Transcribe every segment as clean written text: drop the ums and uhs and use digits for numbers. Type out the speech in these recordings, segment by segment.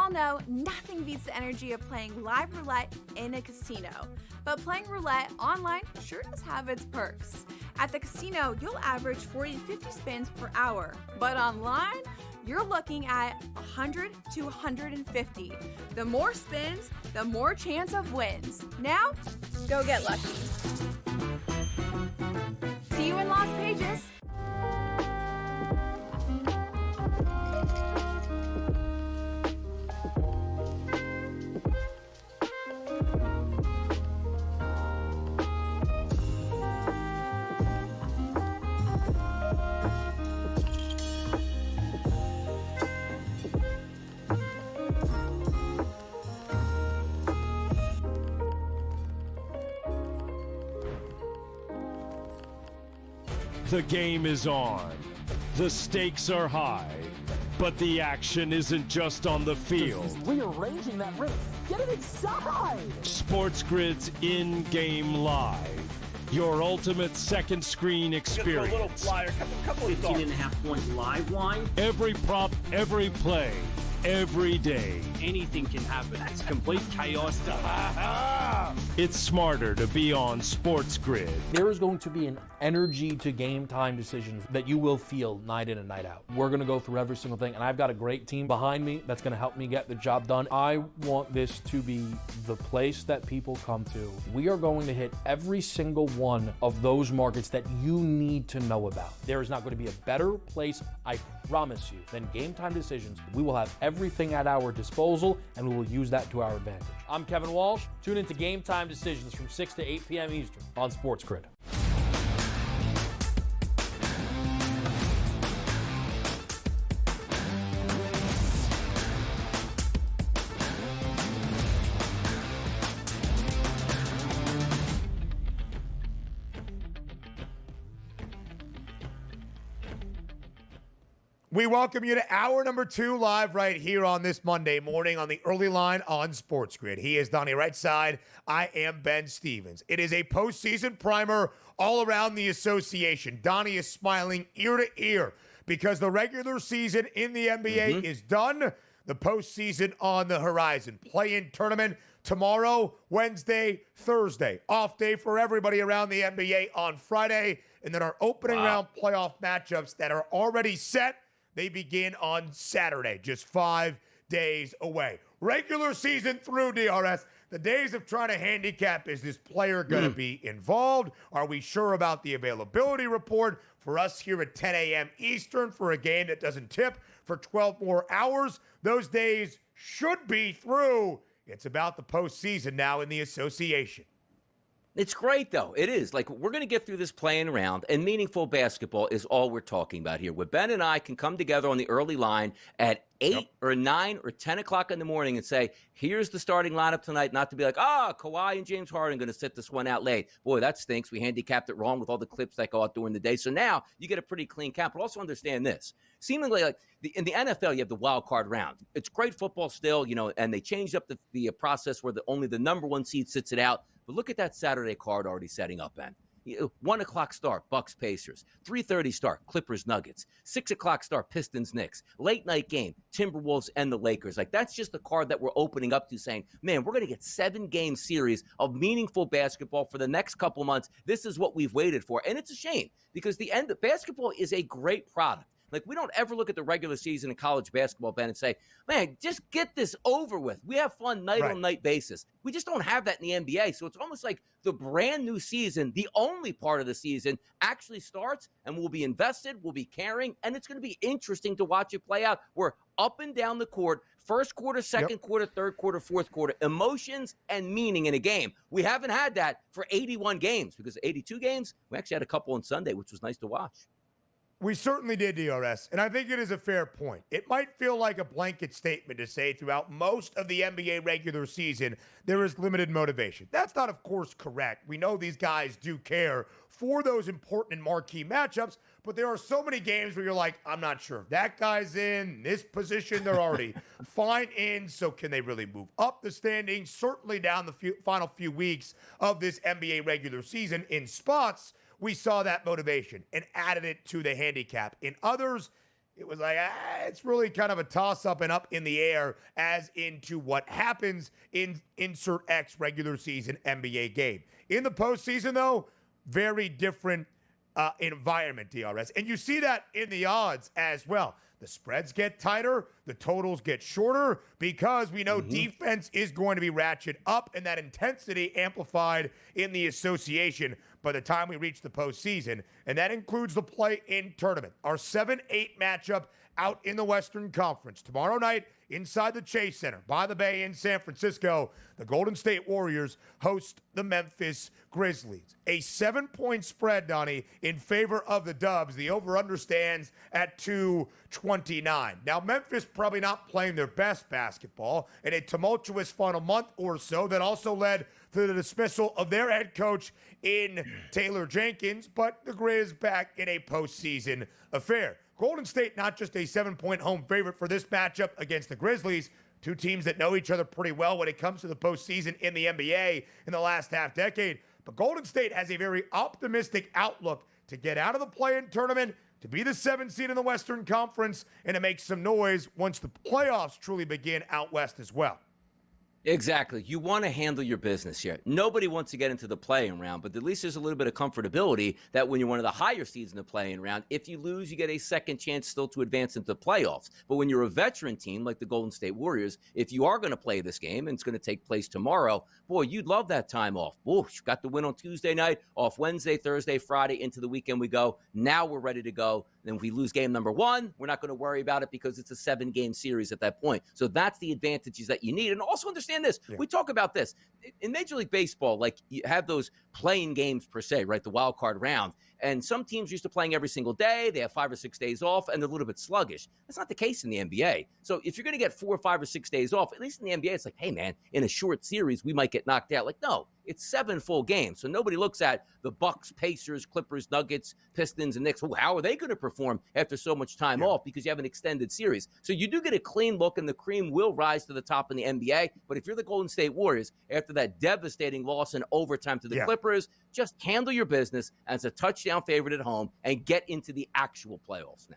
all know nothing beats the energy of playing live roulette in a casino. But playing roulette online sure does have its perks. At the casino, you'll average 40 to 50 spins per hour. But online, you're looking at 100 to 150. The more spins, the more chance of wins. Now, go get lucky. See you in Las Vegas. The game is on. The stakes are high. But the action isn't just on the field. He's rearranging that ring. Get it inside! SportsGrid's in-game live. Your ultimate second screen experience. A little flyer, couple of 15.5-point live line. Every prop, every play, every day. Anything can happen. It's complete chaos. It's smarter to be on SportsGrid. There is going to be an energy to game time decisions that you will feel night in and night out. We're going to go through every single thing, and I've got a great team behind me that's going to help me get the job done. I want this to be the place that people come to. We are going to hit every single one of those markets that you need to know about. There is not going to be a better place, I promise you, than Game Time Decisions. We will have everything at our disposal, and we will use that to our advantage. I'm Kevin Walsh. Tune into Game Time Decisions from 6 to 8 p.m. Eastern on SportsGrid. We welcome you to hour number 2 live right here on this Monday morning on the early line on SportsGrid. He is Donnie right side. I am Ben Stevens. It is a postseason primer all around the association. Donnie is smiling ear to ear because the regular season in the NBA is done. The postseason on the horizon. Play-in tournament tomorrow, Wednesday, Thursday. Off day for everybody around the NBA on Friday. And then our opening round playoff matchups that are already set. They begin on Saturday, just 5 days away. Regular season through, DRS. The days of trying to handicap, is this player going to be involved? Are we sure about the availability report for us here at 10 a.m. Eastern for a game that doesn't tip for 12 more hours? Those days should be through. It's about the postseason now in the association. It's great, though. It is. Like, we're going to get through this playing round, and meaningful basketball is all we're talking about here. Where Ben and I can come together on the early line at 8 or 9 or 10 o'clock in the morning and say, here's the starting lineup tonight, not to be like, Kawhi and James Harden going to sit this one out late. Boy, that stinks. We handicapped it wrong with all the clips that go out during the day. So now you get a pretty clean count. But also understand this. Seemingly, like in the NFL, you have the wild card round. It's great football still, and they changed up the process where only the number one seed sits it out. But look at that Saturday card already setting up, Ben. 1 o'clock start, Bucks Pacers. 3:30 start, Clippers Nuggets. 6 o'clock start, Pistons Knicks. Late night game, Timberwolves and the Lakers. Like, that's just the card that we're opening up to, saying, man, we're going to get 7-game series of meaningful basketball for the next couple months. This is what we've waited for. And it's a shame because the end of basketball is a great product. Like, we don't ever look at the regular season in college basketball, Ben, and say, man, just get this over with. We have fun night-on-night basis. We just don't have that in the NBA. So it's almost like the brand new season, the only part of the season, actually starts, and we'll be invested, we'll be caring, and it's going to be interesting to watch it play out. We're up and down the court, first quarter, second quarter, third quarter, fourth quarter, emotions and meaning in a game. We haven't had that for 81 games because 82 games, we actually had a couple on Sunday, which was nice to watch. We certainly did, DRS, and I think it is a fair point. It might feel like a blanket statement to say throughout most of the NBA regular season, there is limited motivation. That's not, of course, correct. We know these guys do care for those important and marquee matchups, but there are so many games where you're like, I'm not sure if that guy's in this position. They're already fine in, so can they really move up the standings? Certainly down the final few weeks of this NBA regular season in spots, we saw that motivation and added it to the handicap. In others, it was like, it's really kind of a toss-up and up in the air as into what happens in insert X regular season NBA game. In the postseason, though, very different environment, DRS. And you see that in the odds as well. The spreads get tighter, the totals get shorter, because we know defense is going to be ratcheted up and that intensity amplified in the association by the time we reach the postseason. And that includes the play-in tournament. Our 7-8 matchup out in the Western Conference. Tomorrow night, inside the Chase Center by the Bay in San Francisco, the Golden State Warriors host the Memphis Grizzlies. A 7-point spread, Donnie, in favor of the Dubs. The over-under stands at 229. Now, Memphis probably not playing their best basketball in a tumultuous final month or so that also led to the dismissal of their head coach in Taylor Jenkins, but the Grizz back in a postseason affair. Golden State, not just a 7-point home favorite for this matchup against the Grizzlies, two teams that know each other pretty well when it comes to the postseason in the NBA in the last half-decade. But Golden State has a very optimistic outlook to get out of the play-in tournament, to be the 7th seed in the Western Conference, and to make some noise once the playoffs truly begin out west as well. Exactly. You want to handle your business here. Nobody wants to get into the play-in round, but at least there's a little bit of comfortability that when you're one of the higher seeds in the play-in round, if you lose, you get a second chance still to advance into the playoffs. But when you're a veteran team like the Golden State Warriors, if you are going to play this game, and it's going to take place tomorrow, boy, you'd love that time off. Whoa, you got the win on Tuesday night, off Wednesday, Thursday, Friday, into the weekend we go. Now we're ready to go. Then if we lose game number 1, we're not going to worry about it because it's a 7-game series at that point. So that's the advantages that you need. And also understand this. Yeah. We talk about this. In Major League Baseball, like you have those playing games per se, right? The wild card round. And some teams used to playing every single day. They have 5 or 6 days off, and they're a little bit sluggish. That's not the case in the NBA. So if you're going to get 4 or 5 or 6 days off, at least in the NBA, it's like, hey, man, in a short series, we might get knocked out. Like, no, it's 7 full games. So nobody looks at the Bucks, Pacers, Clippers, Nuggets, Pistons, and Knicks. Well, how are they going to perform after so much time off? Because you have an extended series. So you do get a clean look, and the cream will rise to the top in the NBA. But if you're the Golden State Warriors, after that devastating loss in overtime to the Clippers, just handle your business as a touchdown favorite at home and get into the actual playoffs now.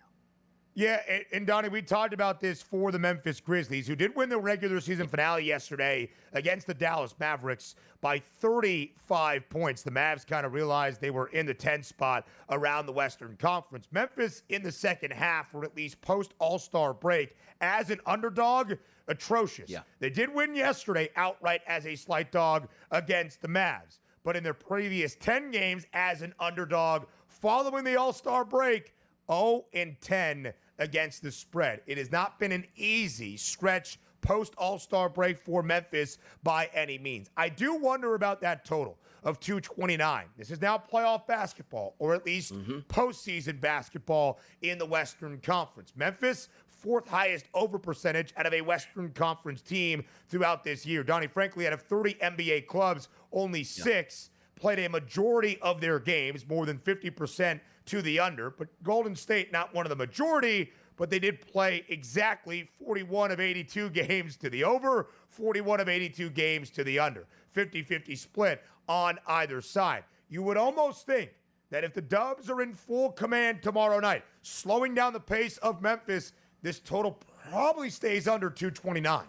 Yeah, and Donnie, we talked about this for the Memphis Grizzlies, who did win the regular season finale yesterday against the Dallas Mavericks by 35 points. The Mavs kind of realized they were in the 10th spot around the Western Conference. Memphis in the second half, or at least post-All-Star break, as an underdog, atrocious. Yeah. They did win yesterday outright as a slight dog against the Mavs. But in their previous 10 games as an underdog following the All-Star break, 0-10 against the spread. It has not been an easy stretch post-All-Star break for Memphis by any means. I do wonder about that total of 229. This is now playoff basketball, or at least postseason basketball in the Western Conference. Memphis, 4th highest over percentage out of a Western Conference team throughout this year. Donnie, frankly, out of 30 NBA clubs, only 6 played a majority of their games, more than 50% to the under. But Golden State, not one of the majority, but they did play exactly 41 of 82 games to the over, 41 of 82 games to the under. 50-50 split on either side. You would almost think that if the Dubs are in full command tomorrow night, slowing down the pace of Memphis, this total probably stays under 229.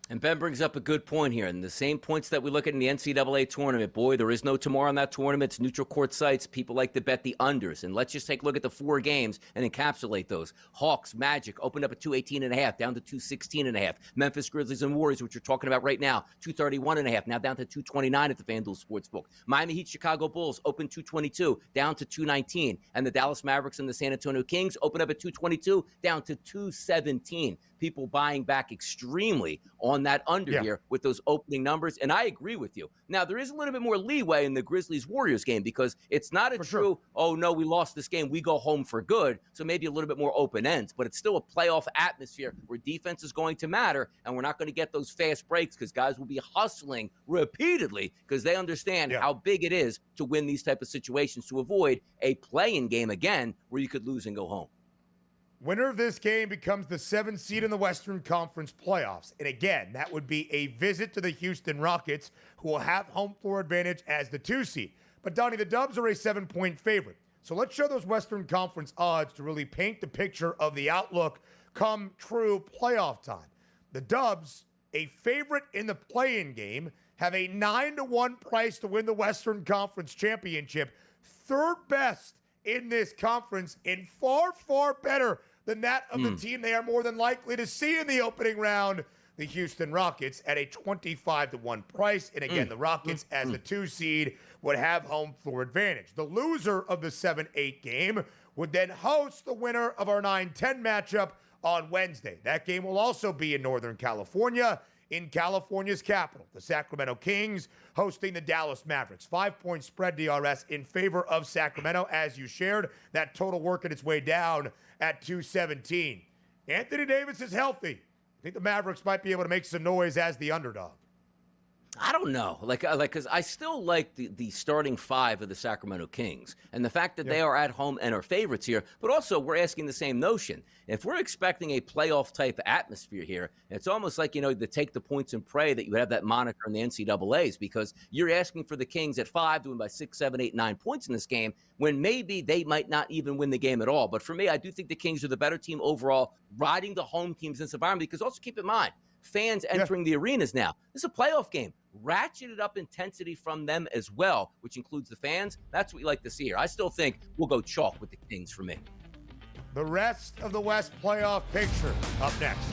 And Ben brings up a good point here. And the same points that we look at in the NCAA tournament, boy, there is no tomorrow on that tournament. It's neutral court sites. People like to bet the unders. And let's just take a look at the 4 games and encapsulate those. Hawks, Magic, opened up at 218.5, down to 216.5. Memphis Grizzlies and Warriors, which you're talking about right now, 231.5, now down to 229 at the FanDuel Sportsbook. Miami Heat, Chicago Bulls, opened 222, down to 219. And the Dallas Mavericks and the San Antonio Kings opened up at 222, down to 217. People buying back extremely on that under here with those opening numbers. And I agree with you. Now, there is a little bit more leeway in the Grizzlies-Warriors game because it's not a true, oh, no, we lost this game, we go home for good. So maybe a little bit more open ends. But it's still a playoff atmosphere where defense is going to matter, and we're not going to get those fast breaks because guys will be hustling repeatedly because they understand how big it is to win these type of situations to avoid a play-in game again where you could lose and go home. Winner of this game becomes the 7th seed in the Western Conference playoffs. And again, that would be a visit to the Houston Rockets, who will have home floor advantage as the 2 seed. But Donnie, the Dubs are a 7-point favorite. So let's show those Western Conference odds to really paint the picture of the outlook come true playoff time. The Dubs, a favorite in the play-in game, have a 9-1 price to win the Western Conference Championship. Third best in this conference and far, far better than that of the team they are more than likely to see in the opening round, the Houston Rockets, at a 25-1 price. And again, the Rockets, as the 2 seed, would have home floor advantage. The loser of the 7-8 game would then host the winner of our 9-10 matchup on Wednesday. That game will also be in Northern California, in California's capital. The Sacramento Kings hosting the Dallas Mavericks. 5-point spread DRS in favor of Sacramento, as you shared. That total working its way down at 217. Anthony Davis is healthy. I think the Mavericks might be able to make some noise as the underdog. I don't know, because I still like the starting 5 of the Sacramento Kings, and the fact that they are at home and are favorites here. But also, we're asking the same notion. If we're expecting a playoff type atmosphere here, it's almost like, to take the points and pray that you would have that moniker in the NCAA's, because you're asking for the Kings at 5 to win by 6, 7, 8, 9 points in this game, when maybe they might not even win the game at all. But for me, I do think the Kings are the better team overall, riding the home teams in this environment. Because also keep in mind, fans entering the arenas now. This is a playoff game. Ratcheted up intensity from them as well, which includes the fans. That's what we like to see here. I still think we'll go chalk with the Kings for me. The rest of the West playoff picture up next.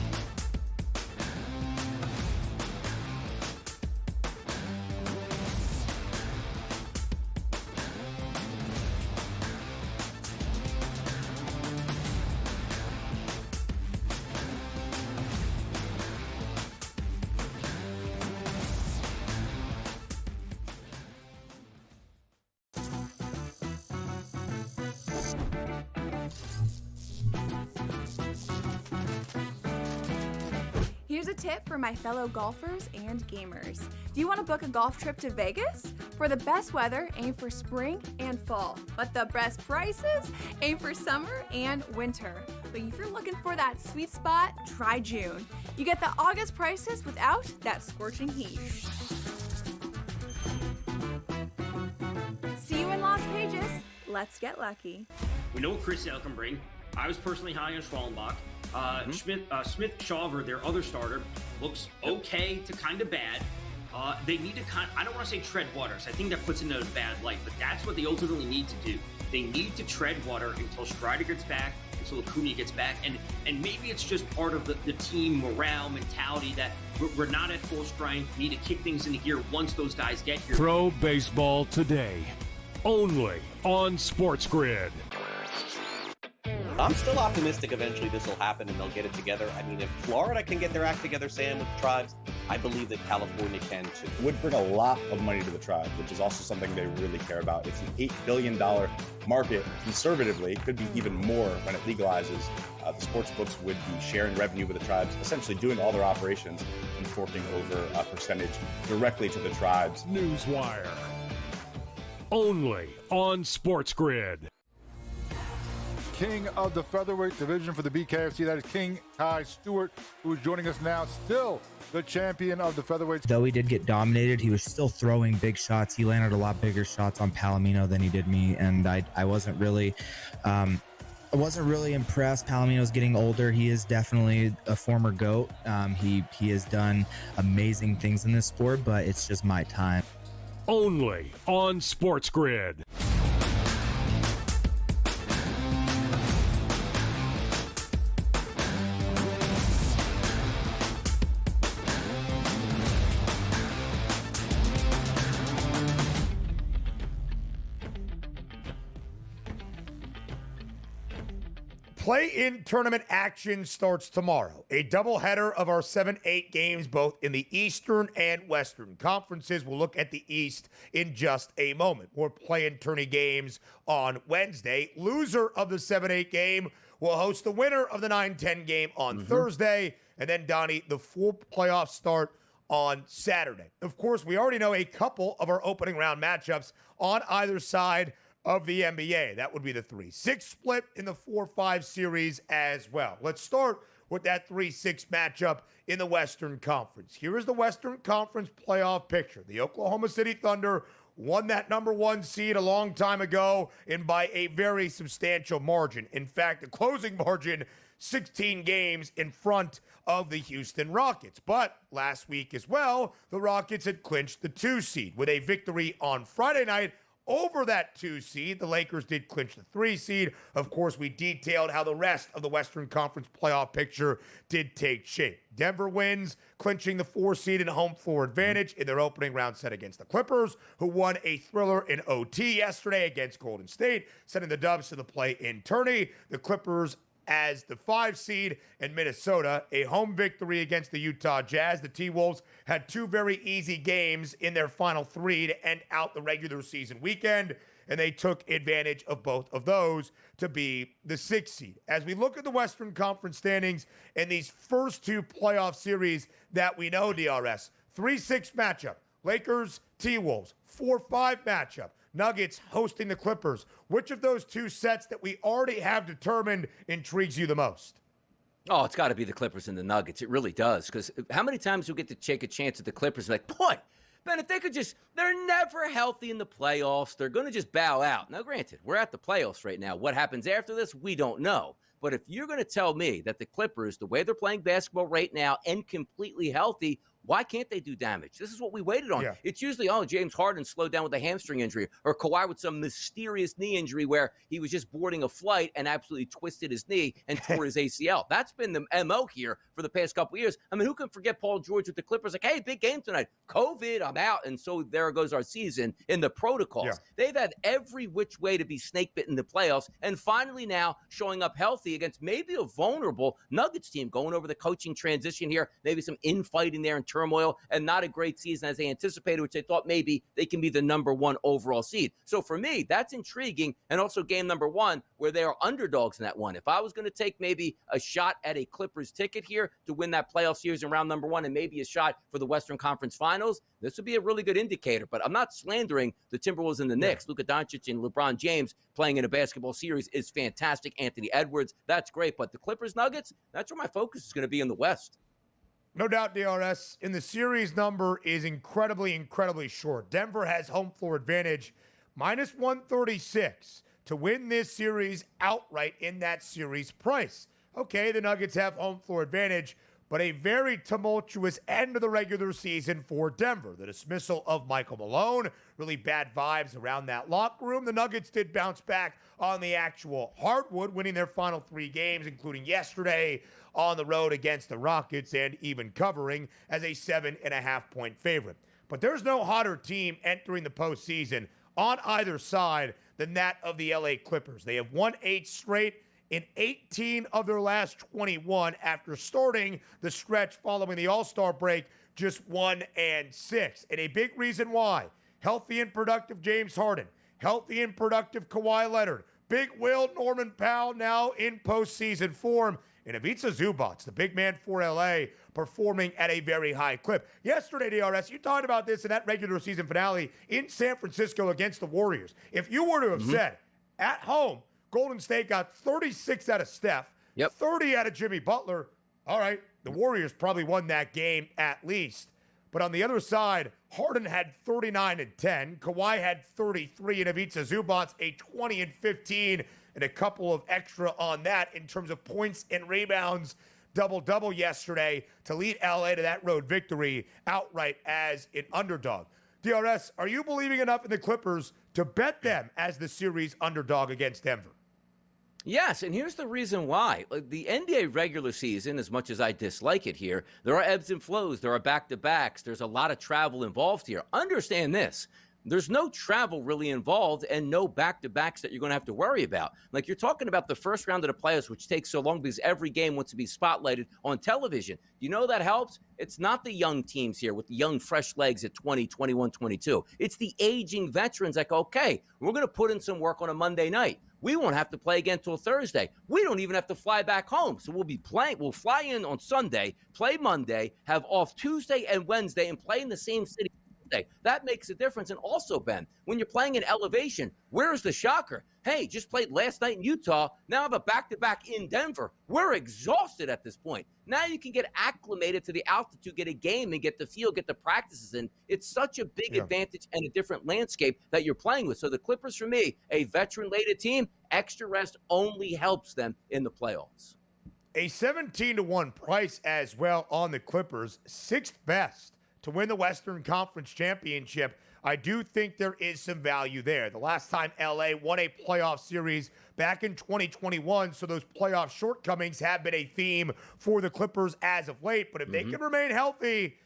Here's a tip for my fellow golfers and gamers. Do you want to book a golf trip to Vegas? For the best weather, aim for spring and fall. But the best prices, aim for summer and winter. But if you're looking for that sweet spot, try June. You get the August prices without that scorching heat. See you in Las Vegas. Let's get lucky. We know what Chris Sale can bring. I was personally high on Schwallenbach. Smith Shawver, their other starter, looks okay to kind of bad. They need to I don't want to say tread water, so I think that puts it in a bad light, but that's what they ultimately need to do. They need to tread water until Strider gets back, until Acuna gets back, and maybe it's just part of the team morale mentality that we're not at full strength, need to kick things into gear once those guys get here. Pro Baseball Today, only on SportsGrid. I'm still optimistic eventually this will happen and they'll get it together. I mean, if Florida can get their act together, Sam, with the Tribes, I believe that California can too. Would bring a lot of money to the Tribes, which is also something they really care about. It's an $8 billion market. Conservatively, it could be even more when it legalizes. The sports books would be sharing revenue with the Tribes, essentially doing all their operations and forking over a percentage directly to the Tribes. Newswire, only on SportsGrid. King of the featherweight division for the BKFC. That is King Kai Stewart, who is joining us now, still the champion of the featherweight. Though he did get dominated, he was still throwing big shots. He landed a lot bigger shots on Palomino than he did me, and I wasn't really impressed. Palomino's getting older. He is definitely a former GOAT. He has done amazing things in this sport, but it's just my time. Only on SportsGrid. Play-in tournament action starts tomorrow. A doubleheader of our 7-8 games, both in the Eastern and Western conferences. We'll look at the East in just a moment. More play-in tourney games on Wednesday. Loser of the 7-8 game will host the winner of the 9-10 game on Thursday. And then, Donnie, the full playoff start on Saturday. Of course, we already know a couple of our opening round matchups on either side of the NBA. That would be the 3-6 split in the 4-5 series as well. Let's start with that 3-6 matchup in the Western Conference. Here is the Western Conference playoff picture. The Oklahoma City Thunder won that number 1 seed a long time ago and by a very substantial margin. In fact, the closing margin, 16 games in front of the Houston Rockets. But last week as well, the Rockets had clinched the 2 seed with a victory on Friday night over that 2 seed. The Lakers did clinch the 3 seed. Of course, we detailed how the rest of the Western Conference playoff picture did take shape. Denver wins, clinching the 4 seed and home floor advantage in their opening round set against the Clippers, who won a thriller in OT yesterday against Golden State, sending the Dubs to the play-in tourney. The Clippers as the 5 seed, in Minnesota, a home victory against the Utah Jazz. The T-Wolves had 2 very easy games in their final 3 to end out the regular season weekend, and they took advantage of both of those to be the 6 seed. As we look at the Western Conference standings in these first 2 playoff series that we know, DRS, 3-6 matchup, Lakers, T-Wolves, 4-5 matchup, Nuggets hosting the Clippers. Which of those 2 sets that we already have determined intrigues you the most? Oh, it's got to be the Clippers and the Nuggets. It really does. Because how many times do we get to take a chance at the Clippers? Like, boy, man, if they could just, they're never healthy in the playoffs. They're going to just bow out. Now, granted, we're at the playoffs right now. What happens after this, we don't know. But if you're going to tell me that the Clippers, the way they're playing basketball right now and completely healthy, why can't they do damage? This is what we waited on. Yeah. It's usually, James Harden slowed down with a hamstring injury, or Kawhi with some mysterious knee injury where he was just boarding a flight and absolutely twisted his knee and tore his ACL. That's been the MO here for the past couple of years. I mean, who can forget Paul George with the Clippers? Like, hey, big game tonight. COVID, I'm out. And so there goes our season in the protocols. Yeah. They've had every which way to be snake-bitten in the playoffs, and finally now showing up healthy against maybe a vulnerable Nuggets team, going over the coaching transition here, maybe some infighting there and turmoil, and not a great season as they anticipated, which they thought maybe they can be the number 1 overall seed. So for me, that's intriguing. And also game number 1, where they are underdogs in that one. If I was going to take maybe a shot at a Clippers ticket here to win that playoff series in round number 1 and maybe a shot for the Western Conference Finals, this would be a really good indicator. But I'm not slandering the Timberwolves and the Knicks. Luka Doncic and LeBron James playing in a basketball series is fantastic. Anthony Edwards, that's great. But the Clippers Nuggets, that's where my focus is going to be in the West. No doubt, DRS. And the series number is incredibly, incredibly short. Denver has home floor advantage, minus 136 to win this series outright in that series price. Okay, the Nuggets have home floor advantage, but a very tumultuous end of the regular season for Denver. The dismissal of Michael Malone, really bad vibes around that locker room. The Nuggets did bounce back on the actual hardwood, winning their final 3 games, including yesterday on the road against the Rockets and even covering as a 7.5-point favorite. But there's no hotter team entering the postseason on either side than that of the LA Clippers. They have won 8 straight in 18 of their last 21 after starting the stretch following the All-Star break just 1-6. And a big reason why: healthy and productive James Harden, healthy and productive Kawhi Leonard, Big Will Norman Powell now in postseason form, and Ivica Zubac, the big man for LA, performing at a very high clip. Yesterday, DRS, you talked about this in that regular season finale in San Francisco against the Warriors. If you were to have said, at home, Golden State got 36 out of Steph, 30 out of Jimmy Butler, all right, the Warriors probably won that game at least. But on the other side, Harden had 39 and 10. Kawhi had 33, and Ivica Zubac a 20 and 15, and a couple of extra on that in terms of points and rebounds. Double-double yesterday to lead LA to that road victory outright as an underdog. DRS, are you believing enough in the Clippers to bet them as the series underdog against Denver? Yes, and here's the reason why. The NBA regular season, as much as I dislike it here, there are ebbs and flows. There are back-to-backs. There's a lot of travel involved here. Understand this. There's no travel really involved and no back-to-backs that you're going to have to worry about. Like, you're talking about the first round of the playoffs, which takes so long because every game wants to be spotlighted on television. You know that helps? It's not the young teams here with the young, fresh legs at 20, 21, 22. It's the aging veterans like, okay, we're going to put in some work on a Monday night. We won't have to play again until Thursday. We don't even have to fly back home. So we'll be playing. We'll fly in on Sunday, play Monday, have off Tuesday and Wednesday, and play in the same city Sunday. That makes a difference. And also, Ben, when you're playing in elevation, where's the shocker? Hey, just played last night in Utah. Now I have a back-to-back in Denver. We're exhausted at this point. Now you can get acclimated to the altitude, get a game, and get the feel, get the practices in. It's such a big advantage and a different landscape that you're playing with. So the Clippers, for me, a veteran-laden team, extra rest only helps them in the playoffs. A 17-1 price as well on the Clippers, sixth best to win the Western Conference Championship. I do think there is some value there. The last time LA won a playoff series back in 2021, so those playoff shortcomings have been a theme for the Clippers as of late. But if they can remain healthy,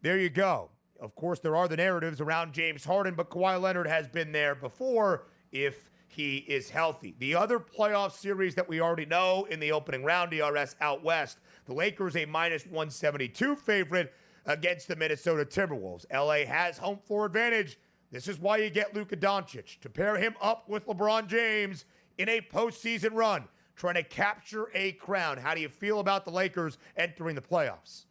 there you go. Of course, there are the narratives around James Harden, but Kawhi Leonard has been there before if he is healthy. The other playoff series that we already know in the opening round, DRS out west, the Lakers a minus 172 favorite against the Minnesota Timberwolves. LA has home floor advantage. This is why you get Luka Doncic, to pair him up with LeBron James in a postseason run, trying to capture a crown. How do you feel about the Lakers entering the playoffs?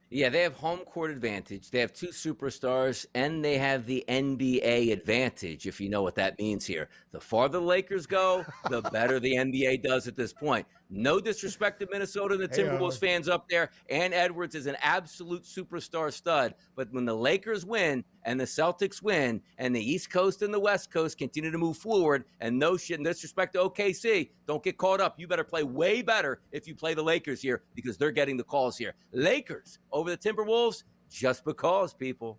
Yeah, they have home court advantage. They have two superstars, and they have the NBA advantage, if you know what that means here. The farther the Lakers go, the better the NBA does at this point. No disrespect to Minnesota and the Timberwolves fans up there. And Edwards is an absolute superstar stud. But when the Lakers win and the Celtics win and the East Coast and the West Coast continue to move forward, and no shit, and disrespect to OKC, don't get caught up. You better play way better if you play the Lakers here, because they're getting the calls here. Lakers over the Timberwolves, just because, people.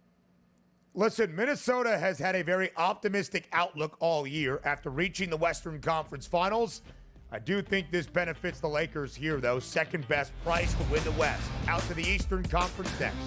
Listen, Minnesota has had a very optimistic outlook all year after reaching the Western Conference Finals. I do think this benefits the Lakers here, though. Second best price to win the West. Out to the Eastern Conference next.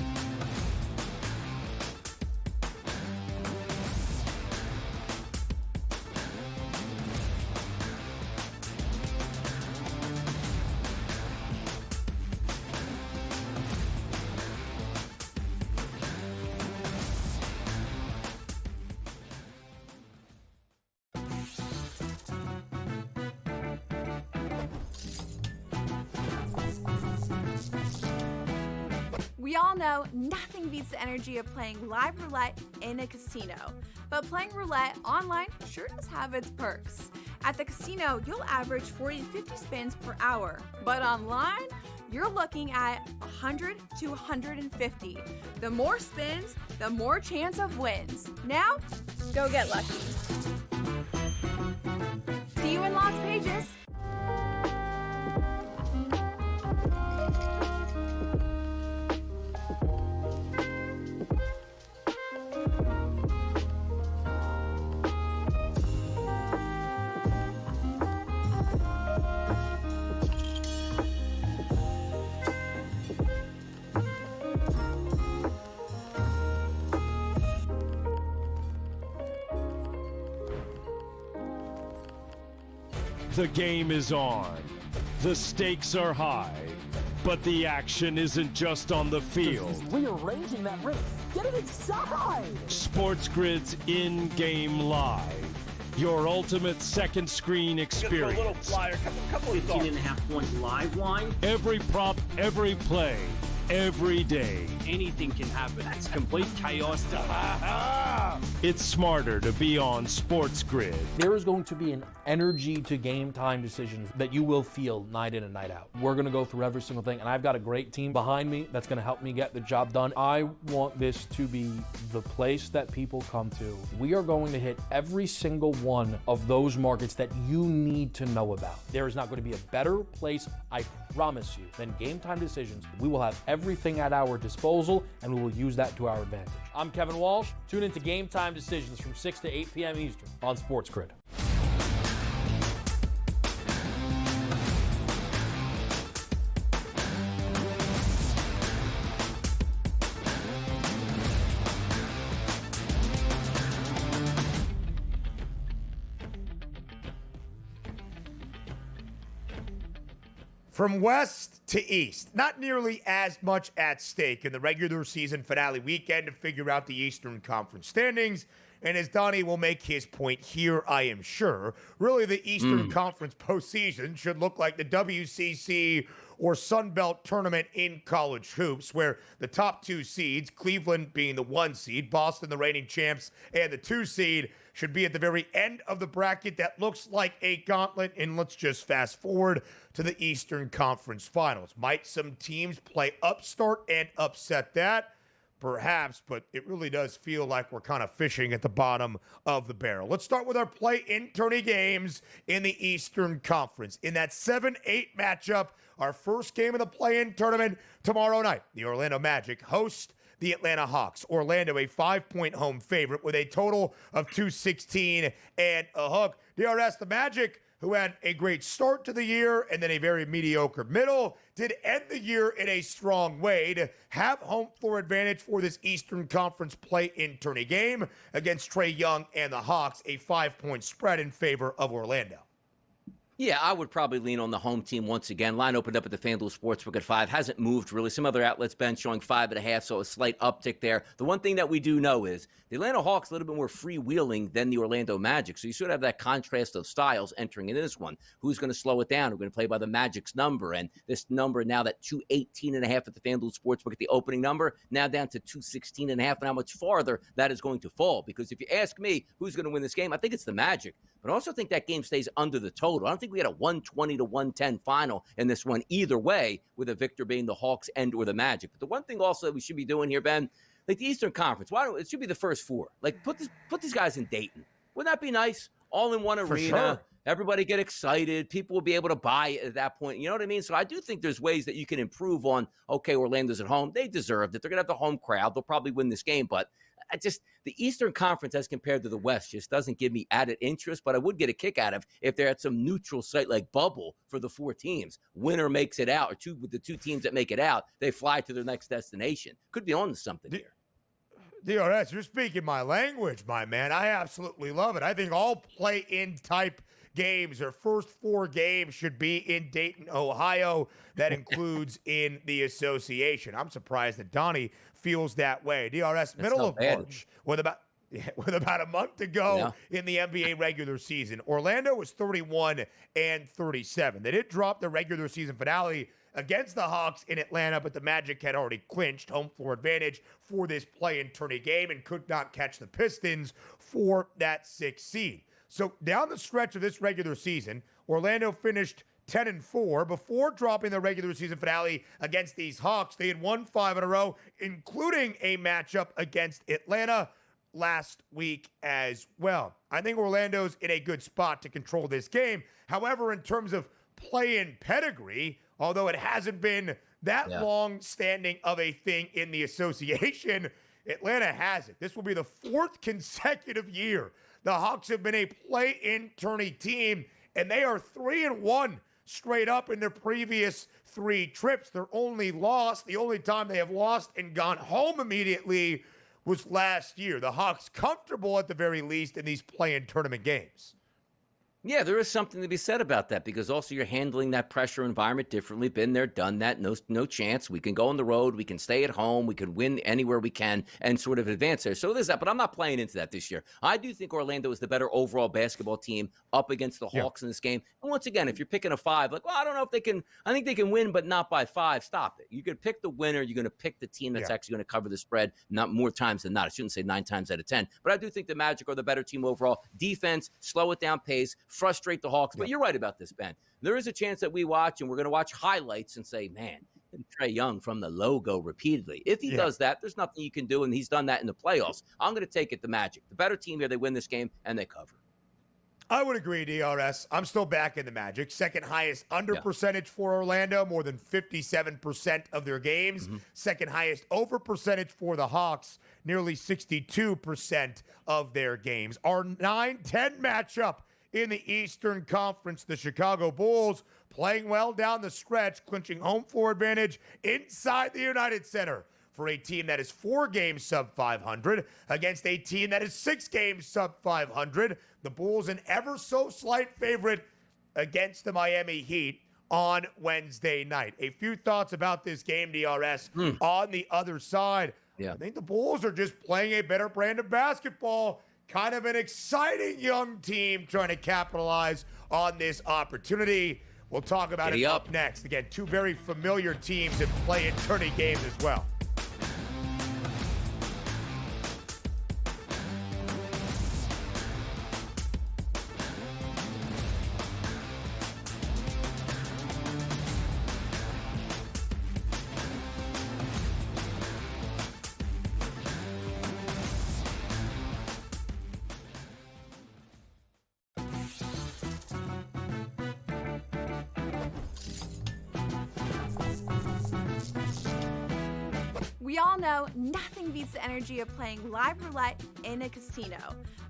We all know nothing beats the energy of playing live roulette in a casino. But playing roulette online sure does have its perks. At the casino, you'll average 40 to 50 spins per hour. But online, you're looking at 100 to 150. The more spins, the more chance of wins. Now, go get lucky. See you in Las Vegas. The game is on. The stakes are high. But the action isn't just on the field. He's rearranging that ring. Get it inside! SportsGrid's in-game live. Your ultimate second screen experience. A little flyer, couple 15.5 point live line. Every prop, every play, every day. Anything can happen. That's complete chaos. It's smarter to be on SportsGrid. There is going to be an energy to game time decisions that you will feel night in and night out. We're going to go through every single thing, and I've got a great team behind me that's going to help me get the job done. I want this to be the place that people come to. We are going to hit every single one of those markets that you need to know about. There is not going to be a better place, I promise you, than Game Time Decisions. We will have everything at our disposal, and we will use that to our advantage. I'm Kevin Walsh. Tune into Game Time Decisions from 6 to 8 p.m. Eastern on SportsGrid. From west to east, not nearly as much at stake in the regular season finale weekend to figure out the Eastern Conference standings. And as Donnie will make his point here, I am sure, really the Eastern Conference postseason should look like the WCC or Sun Belt tournament in college hoops, where the top 2 seeds, Cleveland being the 1 seed, Boston the reigning champs, and the 2 seed, should be at the very end of the bracket that looks like a gauntlet. And let's just fast forward to the Eastern Conference Finals. Might some teams play upstart and upset that? Perhaps, but it really does feel like we're kind of fishing at the bottom of the barrel. Let's start with our play-in tourney games in the Eastern Conference. In that 7-8 matchup, our first game of the play-in tournament tomorrow night, the Orlando Magic host the Atlanta Hawks. Orlando, a 5-point home favorite with a total of 216 and a hook. DRS, the Magic, who had a great start to the year and then a very mediocre middle, did end the year in a strong way to have home floor advantage for this Eastern Conference play-in tourney game against Trae Young and the Hawks, a 5-point spread in favor of Orlando. Yeah, I would probably lean on the home team once again. Line opened up at the FanDuel Sportsbook at 5. Hasn't moved really. Some other outlets been showing 5.5, so a slight uptick there. The one thing that we do know is the Atlanta Hawks a little bit more freewheeling than the Orlando Magic, so you sort of have that contrast of styles entering into this one. Who's going to slow it down? Who's going to play by the Magic's number? And this number now, that 218.5 at the FanDuel Sportsbook at the opening number, now down to 216.5, and how much farther that is going to fall. Because if you ask me who's going to win this game, I think it's the Magic. But I also think that game stays under the total. I don't think we had a 120 to 110 final in this one either way, with a victor being the Hawks and or the Magic. But the one thing also that we should be doing here, Ben, like the Eastern Conference, it should be the first 4. Like put these guys in Dayton. Wouldn't that be nice? All in one arena. Sure. Everybody get excited. People will be able to buy it at that point. You know what I mean? So I do think there's ways that you can improve on, okay, Orlando's at home. They deserved it. They're going to have the home crowd. They'll probably win this game. But the Eastern Conference as compared to the West just doesn't give me added interest, but I would get a kick out of if they're at some neutral site like bubble for the 4 teams. Winner makes it out, or with the 2 teams that make it out, they fly to their next destination. Could be on to something here. DRS, you're speaking my language, my man. I absolutely love it. I think all play-in type games, or first 4 games, should be in Dayton, Ohio. That includes in the association. I'm surprised that Donnie feels that way. DRS, middle of March, with about a month to go in the NBA regular season, Orlando was 31 and 37. They did drop the regular season finale against the Hawks in Atlanta, but the Magic had already clinched home floor advantage for this play-in tourney game and could not catch the Pistons for that 6th seed. So down the stretch of this regular season, Orlando finished 10-4 before dropping the regular season finale against these Hawks. They had won 5 in a row, including a matchup against Atlanta last week as well. I think Orlando's in a good spot to control this game. However, in terms of play-in pedigree, although it hasn't been that long-standing of a thing in the association, Atlanta has it. This will be the 4th consecutive year the Hawks have been a play-in tourney team, and they are 3-1 straight up in their previous 3 trips. Their only loss, the only time they have lost and gone home immediately, was last year. The Hawks comfortable at the very least in these play-in tournament games. Yeah, there is something to be said about that, because also you're handling that pressure environment differently. Been there, done that. No chance. We can go on the road. We can stay at home. We can win anywhere we can and sort of advance there. So there's that, but I'm not playing into that this year. I do think Orlando is the better overall basketball team up against the Hawks in this game. And once again, if you're picking a 5, like, well, I don't know if they can. I think they can win, but not by 5. Stop it. You can pick the winner. You're going to pick the team that's actually going to cover the spread, not more times than not. I shouldn't say 9 times out of 10, but I do think the Magic are the better team overall. Defense, slow it down pace, frustrate the Hawks. But you're right about this, Ben. There is a chance that we watch, and we're going to watch highlights and say, man, Trae Young from the logo repeatedly. If he does that, there's nothing you can do, and he's done that in the playoffs. I'm going to take it the Magic. The better team here, they win this game, and they cover. I would agree, DRS. I'm still back in the Magic. Second highest under percentage for Orlando, more than 57% of their games. Second highest over percentage for the Hawks, nearly 62% of their games. Our 9-10 matchup in the Eastern Conference, the Chicago Bulls playing well down the stretch, clinching home floor advantage inside the United Center for a team that is 4 games sub 500 against a team that is 6 games sub 500. The Bulls an ever so slight favorite against the Miami Heat on Wednesday night. A few thoughts about this game, DRS, on the other side. I think the Bulls are just playing a better brand of basketball, kind of an exciting young team trying to capitalize on this opportunity. We'll talk about it up next. Again, two very familiar teams that play in tourney games as well. We all know nothing beats the energy of playing live roulette in a casino.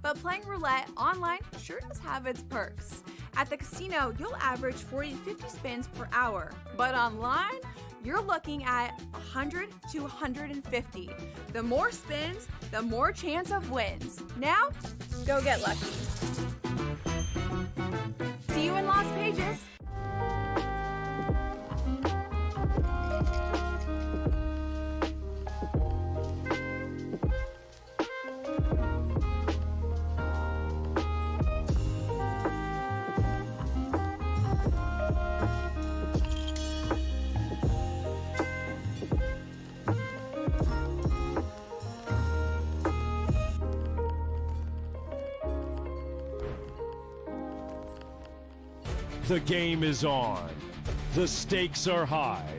But playing roulette online sure does have its perks. At the casino, you'll average 40 to 50 spins per hour. But online, you're looking at 100 to 150. The more spins, the more chance of wins. Now, go get lucky. See you in Las Vegas. The game is on. The stakes are high.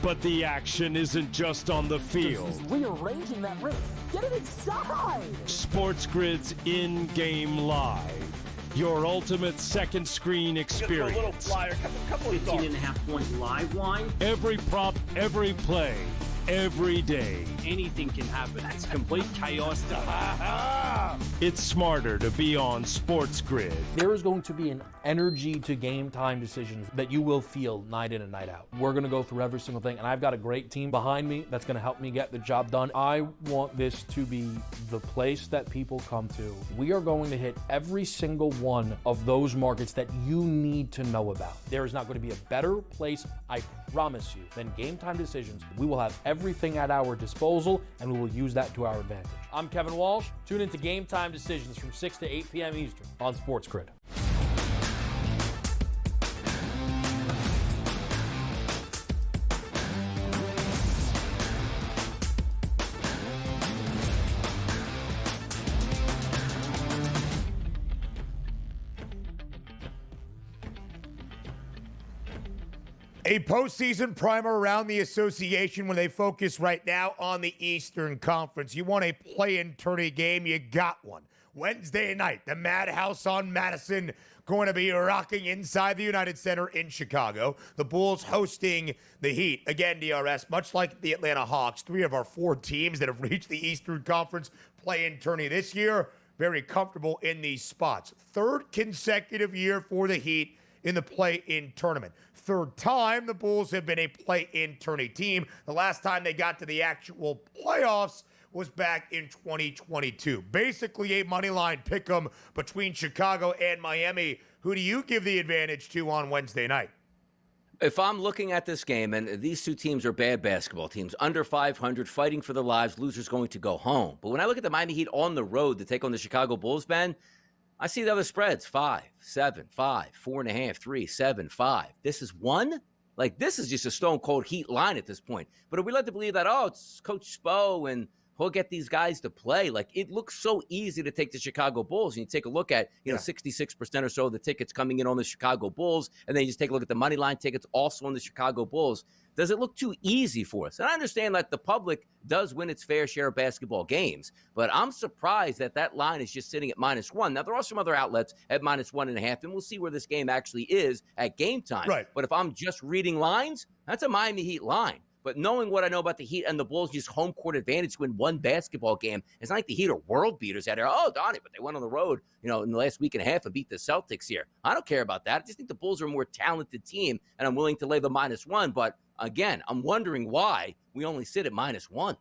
But the action isn't just on the field. He's rearranging that roof. Get it inside! SportsGrid's in-game live. Your ultimate second screen experience. A little flyer, couple 15.5 point live line. Every prop, every play, every day. Anything can happen. That's complete chaos. It's smarter to be on SportsGrid. There is going to be an energy to game time decisions that you will feel night in and night out. We're going to go through every single thing, and I've got a great team behind me that's going to help me get the job done. I want this to be the place that people come to. We are going to hit every single one of those markets that you need to know about. There is not going to be a better place, I promise you, than Game Time Decisions. We will have everything at our disposal, and we will use that to our advantage. I'm Kevin Walsh. Tune into Game Time Decisions from 6 to 8 p.m. Eastern on SportsGrid. A postseason primer around the association when they focus right now on the Eastern Conference. You want a play-in tourney game? You got one. Wednesday night, the Madhouse on Madison going to be rocking inside the United Center in Chicago. The Bulls hosting the Heat. Again, DRS, much like the Atlanta Hawks, 3 of our 4 teams that have reached the Eastern Conference play-in tourney this year, very comfortable in these spots. 3rd consecutive year for the Heat in the play-in tournament. 3rd time the Bulls have been a play-in tourney team. The last time they got to the actual playoffs was back in 2022. Basically a moneyline pick'em between Chicago and Miami. Who do you give the advantage to on Wednesday night? If I'm looking at this game, and these two teams are bad basketball teams, under 500, fighting for their lives, losers going to go home. But when I look at the Miami Heat on the road to take on the Chicago Bulls, Ben, I see the other spreads, 5, 7, 5, 4.5, 3, 7, 5. This is 1? Like, this is just a stone-cold Heat line at this point. But are we led to believe that, oh, it's Coach Spo and he'll get these guys to play? Like, it looks so easy to take the Chicago Bulls. And you take a look at, 66% or so of the tickets coming in on the Chicago Bulls. And then you just take a look at the money line tickets also on the Chicago Bulls. Does it look too easy for us? And I understand that the public does win its fair share of basketball games, but I'm surprised that that line is just sitting at -1. Now, there are some other outlets at -1.5, and we'll see where this game actually is at game time. Right. But if I'm just reading lines, that's a Miami Heat line. But knowing what I know about the Heat and the Bulls, just home court advantage to win one basketball game, it's not like the Heat are world beaters out here. Oh, Donnie, but they went on the road, in the last week and a half and beat the Celtics here. I don't care about that. I just think the Bulls are a more talented team, and I'm willing to lay the -1. But again, I'm wondering why we only sit at -1.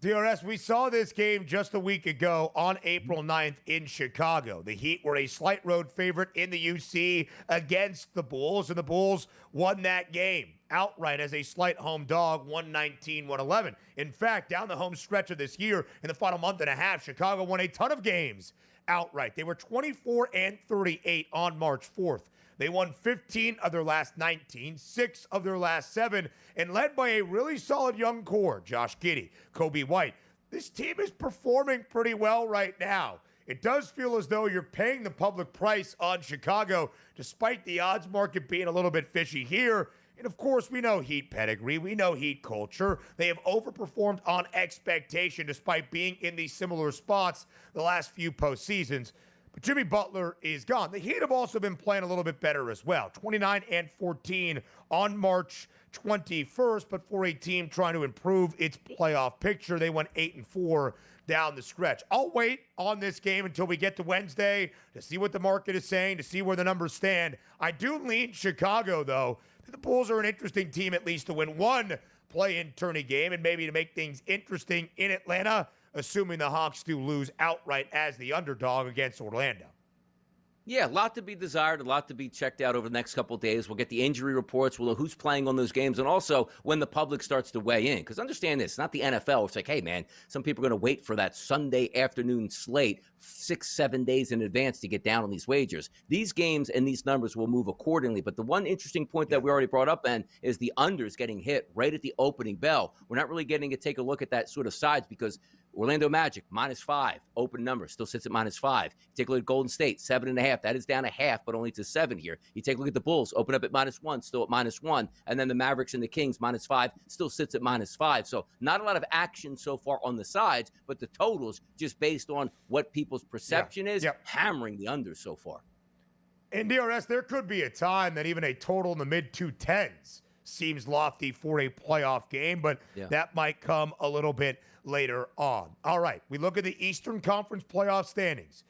DRS, we saw this game just a week ago on April 9th in Chicago. The Heat were a slight road favorite in the UC against the Bulls, and the Bulls won that game outright as a slight home dog, 119-111. In fact, down the home stretch of this year, in the final month and a half, Chicago won a ton of games outright. They were 24-38 on March 4th. They won 15 of their last 19, 6 of their last 7, and led by a really solid young core, Josh Giddey, Kobe White. This team is performing pretty well right now. It does feel as though you're paying the public price on Chicago, despite the odds market being a little bit fishy here. And of course, we know Heat pedigree. We know Heat culture. They have overperformed on expectation despite being in these similar spots the last few postseasons. But Jimmy Butler is gone. The Heat have also been playing a little bit better as well. 29-14 on March 21st, but for a team trying to improve its playoff picture, they went 8-4 down the stretch. I'll wait on this game until we get to Wednesday to see what the market is saying, to see where the numbers stand. I do lean Chicago, though. The Bulls are an interesting team, at least to win one play-in tourney game and maybe to make things interesting in Atlanta, assuming the Hawks do lose outright as the underdog against Orlando. Yeah, a lot to be desired, a lot to be checked out over the next couple of days. We'll get the injury reports. We'll know who's playing on those games, and also when the public starts to weigh in. Because understand this, not the NFL. It's like, hey, man, some people are going to wait for that Sunday afternoon slate 6-7 days in advance to get down on these wagers. These games and these numbers will move accordingly. But the one interesting point that we already brought up, Ben, is the unders getting hit right at the opening bell. We're not really getting to take a look at that sort of sides because Orlando Magic, -5, open number, still sits at -5. You take a look at Golden State, 7.5. That is down a half, but only to 7 here. You take a look at the Bulls, open up at -1, still at -1. And then the Mavericks and the Kings, -5, still sits at -5. So not a lot of action so far on the sides, but the totals, just based on what people's perception is, hammering the unders so far. In DRS, there could be a time that even a total in the mid-210s seems lofty for a playoff game, but that might come a little bit later on. All right, we look at the Eastern Conference playoff standings.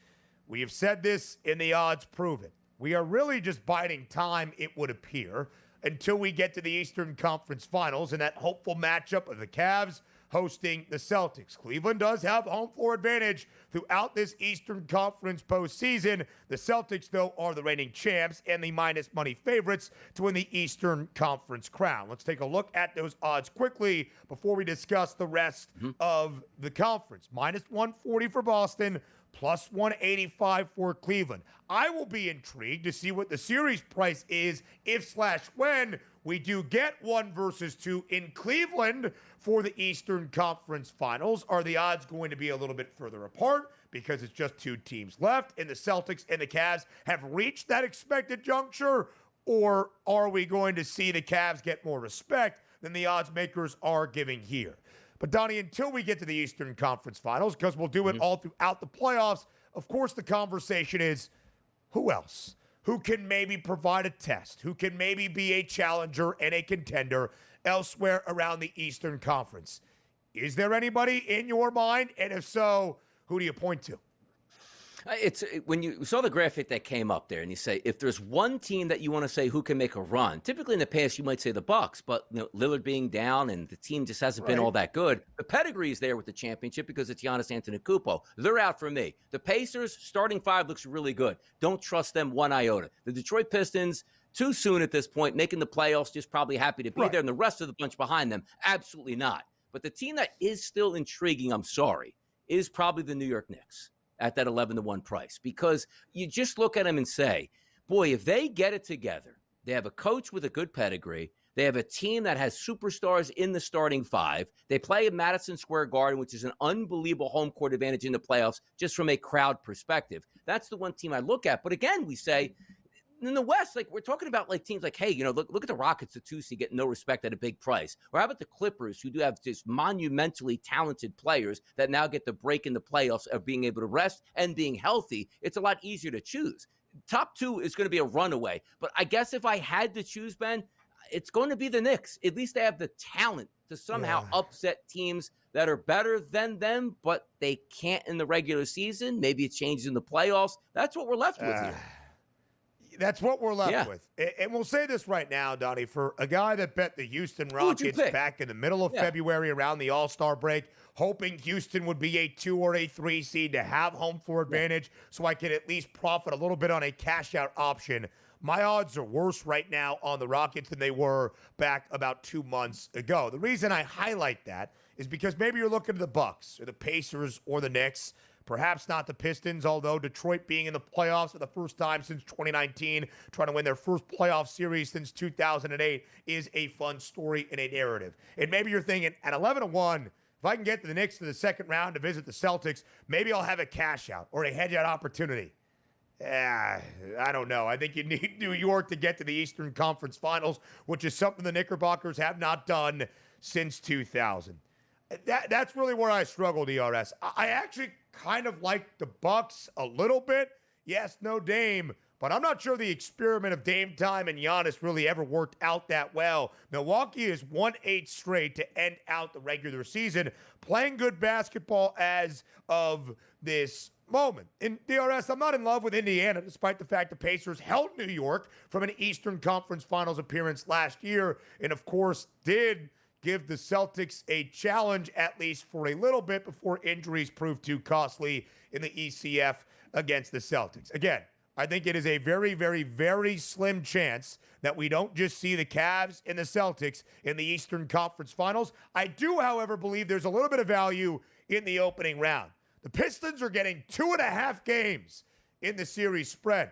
We have said this in the odds prove it. We are really just biding time, it would appear, until we get to the Eastern Conference Finals and that hopeful matchup of the Cavs hosting the Celtics. Cleveland does have home floor advantage throughout this Eastern Conference postseason. The Celtics, though, are the reigning champs and the minus money favorites to win the Eastern Conference crown. Let's take a look at those odds quickly before we discuss the rest of the conference. -140 for Boston, +185 for Cleveland. I will be intrigued to see what the series price is if/when we do get 1 versus 2 in Cleveland for the Eastern Conference Finals. Are the odds going to be a little bit further apart because it's just 2 teams left and the Celtics and the Cavs have reached that expected juncture? Or are we going to see the Cavs get more respect than the odds makers are giving here? But Donnie, until we get to the Eastern Conference Finals, because we'll do it all throughout the playoffs, of course the conversation is, who else? Who can maybe provide a test? Who can maybe be a challenger and a contender elsewhere around the Eastern Conference? Is there anybody in your mind? And if so, who do you point to? It's when you saw the graphic that came up there, and you say if there's one team that you want to say who can make a run. Typically in the past you might say the Bucks, but Lillard being down and the team just hasn't been all that good. The pedigree is there with the championship because it's Giannis Antetokounmpo. They're out for me. The Pacers starting 5 looks really good. Don't trust them one iota. The Detroit Pistons, too soon at this point, making the playoffs, just probably happy to be there, and the rest of the bunch behind them, absolutely not. But the team that is still intriguing, I'm sorry, is probably the New York Knicks at that 11-1 price, because you just look at them and say, boy, if they get it together, they have a coach with a good pedigree, they have a team that has superstars in the starting 5, they play at Madison Square Garden, which is an unbelievable home court advantage in the playoffs just from a crowd perspective. That's the one team I look at. But again, we say, in the West, like we're talking about like teams like, hey, look at the Rockets, the 2 seed, get no respect at a big price. Or how about the Clippers, who do have just monumentally talented players that now get the break in the playoffs of being able to rest and being healthy? It's a lot easier to choose. Top 2 is going to be a runaway. But I guess if I had to choose, Ben, it's going to be the Knicks. At least they have the talent to somehow upset teams that are better than them, but they can't in the regular season. Maybe it changes in the playoffs. That's what we're left with here. That's what we're left with. And we'll say this right now, Donnie, for a guy that bet the Houston Rockets back in the middle of February around the All-Star break, hoping Houston would be a 2 or a 3 seed to have home floor advantage so I could at least profit a little bit on a cash-out option. My odds are worse right now on the Rockets than they were back about 2 months ago. The reason I highlight that is because maybe you're looking at the Bucks or the Pacers or the Knicks, perhaps not the Pistons, although Detroit being in the playoffs for the first time since 2019, trying to win their first playoff series since 2008 is a fun story and a narrative. And maybe you're thinking, at 11-1, if I can get to the Knicks to the second round to visit the Celtics, maybe I'll have a cash out or a hedge out opportunity. I don't know. I think you need New York to get to the Eastern Conference Finals, which is something the Knickerbockers have not done since 2000. That's really where I struggle, DRS. I actually kind of like the Bucks a little bit. Yes, no Dame, but I'm not sure the experiment of Dame time and Giannis really ever worked out that well. Milwaukee is 1-8 straight to end out the regular season, playing good basketball as of this moment. In DRS, I'm not in love with Indiana, despite the fact the Pacers held New York from an Eastern Conference Finals appearance last year, and of course did give the Celtics a challenge, at least for a little bit, before injuries proved too costly in the ECF against the Celtics. Again, I think it is a very, very, very slim chance that we don't just see the Cavs and the Celtics in the Eastern Conference Finals. I do, however, believe there's a little bit of value in the opening round. The Pistons are getting 2.5 games in the series spread.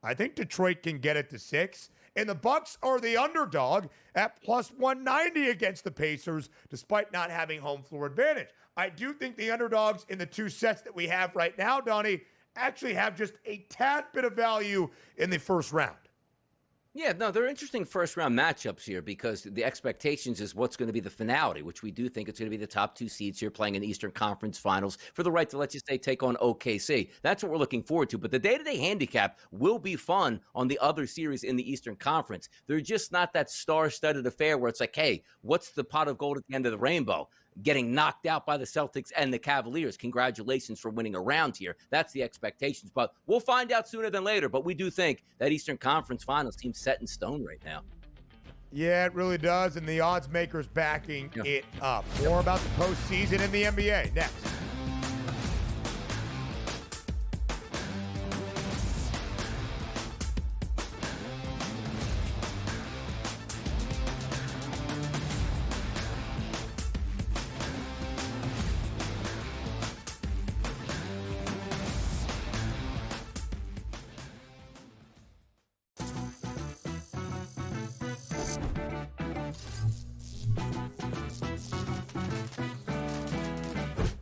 I think Detroit can get it to 6. And the Bucks are the underdog at plus 190 against the Pacers, despite not having home floor advantage. I do think the underdogs in the 2 sets that we have right now, Donnie, actually have just a tad bit of value in the first round. Yeah, no, they're interesting first-round matchups here because the expectations is what's going to be the finality, which we do think it's going to be the top 2 seeds here playing in the Eastern Conference Finals for the right to, let's just say, take on OKC. That's what we're looking forward to. But the day-to-day handicap will be fun on the other series in the Eastern Conference. They're just not that star-studded affair where it's like, hey, what's the pot of gold at the end of the rainbow? Getting knocked out by the Celtics and the Cavaliers. Congratulations for winning a round here. That's the expectations. But we'll find out sooner than later. But we do think that Eastern Conference Finals team's set in stone right now. Yeah, it really does. And the odds makers backing it up. More about the postseason in the NBA next.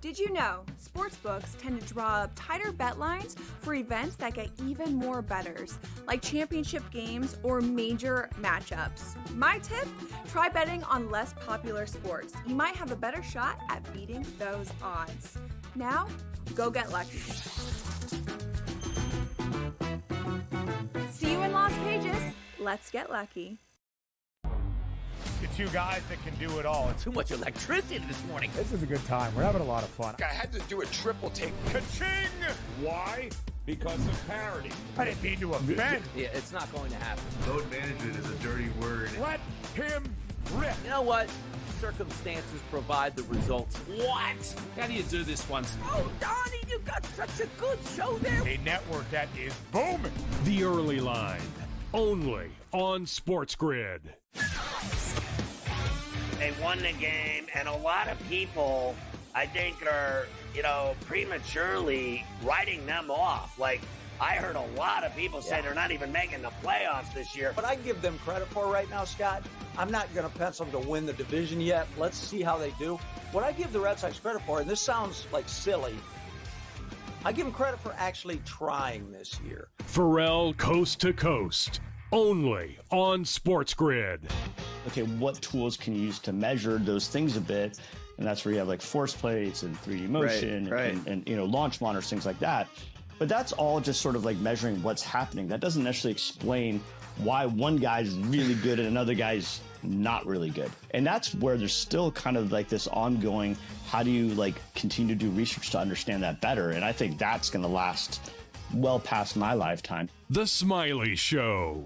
Did you know sportsbooks tend to draw up tighter bet lines for events that get even more bettors, like championship games or major matchups? My tip? Try betting on less popular sports. You might have a better shot at beating those odds. Now, go get lucky. See you in Las Vegas. Let's get lucky. The 2 guys that can do it all. Too much electricity this morning. This is a good time. We're having a lot of fun. I had to do a triple take. Ka-ching! Why? Because of parity. I didn't mean to offend. Yeah, it's not going to happen. Load management is a dirty word. Let him rip. You know what? Circumstances provide the results. What? How do you do this once? Oh, Donnie, you got such a good show there. A network that is booming. The Early Line, only on SportsGrid. They won the game, and a lot of people, I think, are, prematurely writing them off. Like, I heard a lot of people say they're not even making the playoffs this year. What I give them credit for right now, Scott, I'm not going to pencil them to win the division yet. Let's see how they do. What I give the Red Sox credit for, and this sounds like silly, I give them credit for actually trying this year. Pharrell Coast to Coast, only on SportsGrid. Okay, what tools can you use to measure those things a bit? And that's where you have like force plates and 3D motion and launch monitors, things like that. But that's all just sort of like measuring what's happening. That doesn't necessarily explain why one guy's really good and another guy's not really good. And that's where there's still kind of like this ongoing, how do you like continue to do research to understand that better? And I think that's going to last well past my lifetime. The Smiley Show.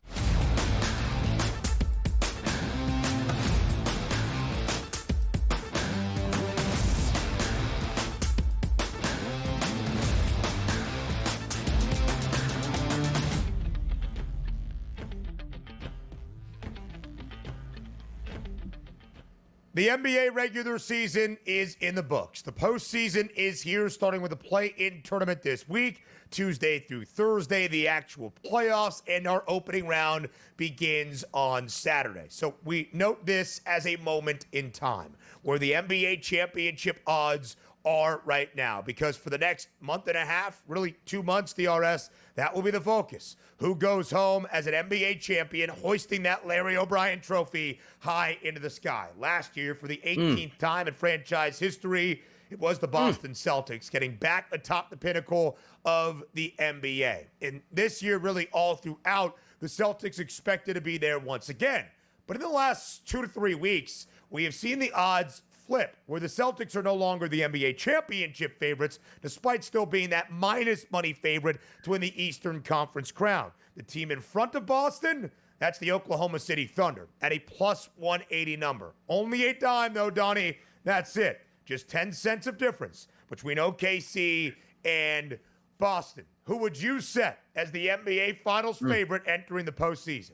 The NBA regular season is in the books. The postseason is here, starting with the play-in tournament this week, Tuesday through Thursday, the actual playoffs, and our opening round begins on Saturday. So we note this as a moment in time where the NBA championship odds are right now, because for the next month and a half, really 2 months, DRS, that will be the focus. Who goes home as an NBA champion, hoisting that Larry O'Brien trophy high into the sky? Last year, for the 18th time in franchise history, it was the Boston Celtics getting back atop the pinnacle of the NBA. And this year, really all throughout, the Celtics expected to be there once again. But in the last 2 to 3 weeks, we have seen the odds flip, where the Celtics are no longer the NBA championship favorites, despite still being that minus money favorite to win the Eastern Conference crown. The team in front of Boston, that's the Oklahoma City Thunder at a plus 180 number. Only a dime, though, Donnie. That's it. Just 10 cents of difference between OKC and Boston. Who would you set as the NBA Finals favorite entering the postseason?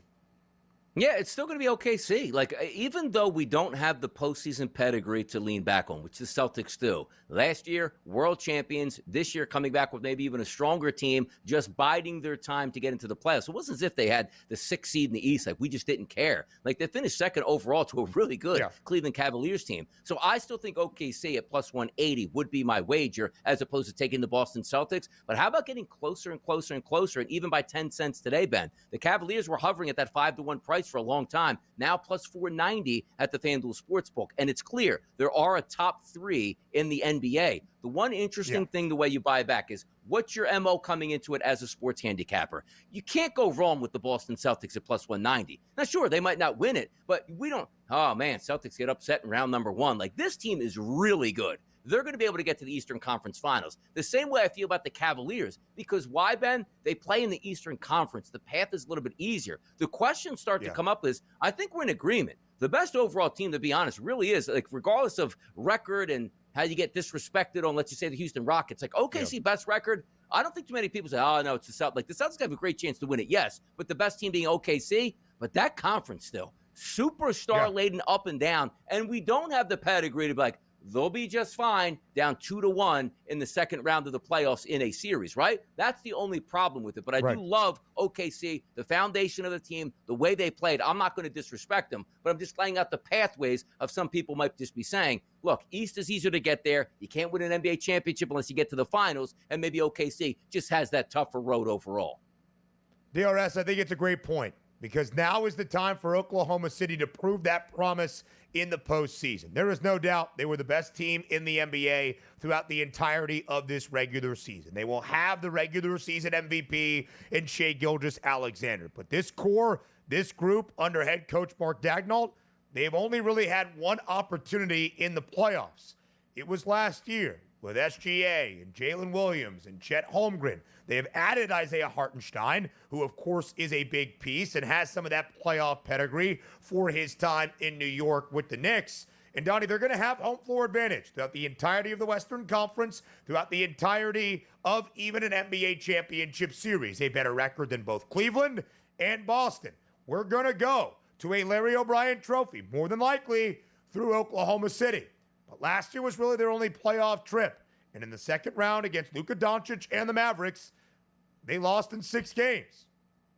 Yeah, it's still going to be OKC. Like, even though we don't have the postseason pedigree to lean back on, which the Celtics do. Last year, world champions. This year, coming back with maybe even a stronger team, just biding their time to get into the playoffs. It wasn't as if they had the 6th seed in the East. Like, we just didn't care. Like, they finished second overall to a really good Cleveland Cavaliers team. So I still think OKC at plus 180 would be my wager, as opposed to taking the Boston Celtics. But how about getting closer and closer and closer, and even by 10 cents today, Ben? The Cavaliers were hovering at that 5-1 price for a long time, now plus 490 at the FanDuel Sportsbook. And it's clear there are a top 3 in the NBA. The one interesting thing, the way you buy back, is what's your MO coming into it as a sports handicapper? You can't go wrong with the Boston Celtics at plus 190. Now, sure, they might not win it, but we don't, oh man, Celtics get upset in round number 1. Like, this team is really good. They're going to be able to get to the Eastern Conference Finals. The same way I feel about the Cavaliers. Because why, Ben? They play in the Eastern Conference. The path is a little bit easier. The questions start to come up is, I think we're in agreement. The best overall team, to be honest, really is, like, regardless of record and how you get disrespected on, let's just say, the Houston Rockets. Like, OKC best record, I don't think too many people say, oh, no, it's the Celtics. Like, the Celtics have a great chance to win it, yes. But the best team being OKC, but that conference still, superstar-laden up and down. And we don't have the pedigree to be like, they'll be just fine down 2-1 in the second round of the playoffs in a series, right? That's the only problem with it. But I do love OKC, the foundation of the team, the way they played. I'm not going to disrespect them, but I'm just laying out the pathways of some people might just be saying, look, East is easier to get there. You can't win an NBA championship unless you get to the finals, and maybe OKC just has that tougher road overall. DRS, I think it's a great point, because now is the time for Oklahoma City to prove that promise in the postseason. There is no doubt they were the best team in the NBA throughout the entirety of this regular season. They will have the regular season MVP in Shai Gilgeous-Alexander. But this core, this group under head coach Mark Daigneault, they've only really had one opportunity in the playoffs. It was last year with SGA and Jalen Williams and Chet Holmgren. They have added Isaiah Hartenstein, who, of course, is a big piece and has some of that playoff pedigree for his time in New York with the Knicks. And, Donnie, they're going to have home floor advantage throughout the entirety of the Western Conference, throughout the entirety of even an NBA championship series. A better record than both Cleveland and Boston. We're going to go to a Larry O'Brien trophy, more than likely, through Oklahoma City. But last year was really their only playoff trip. And in the second round against Luka Doncic and the Mavericks, they lost in 6 games.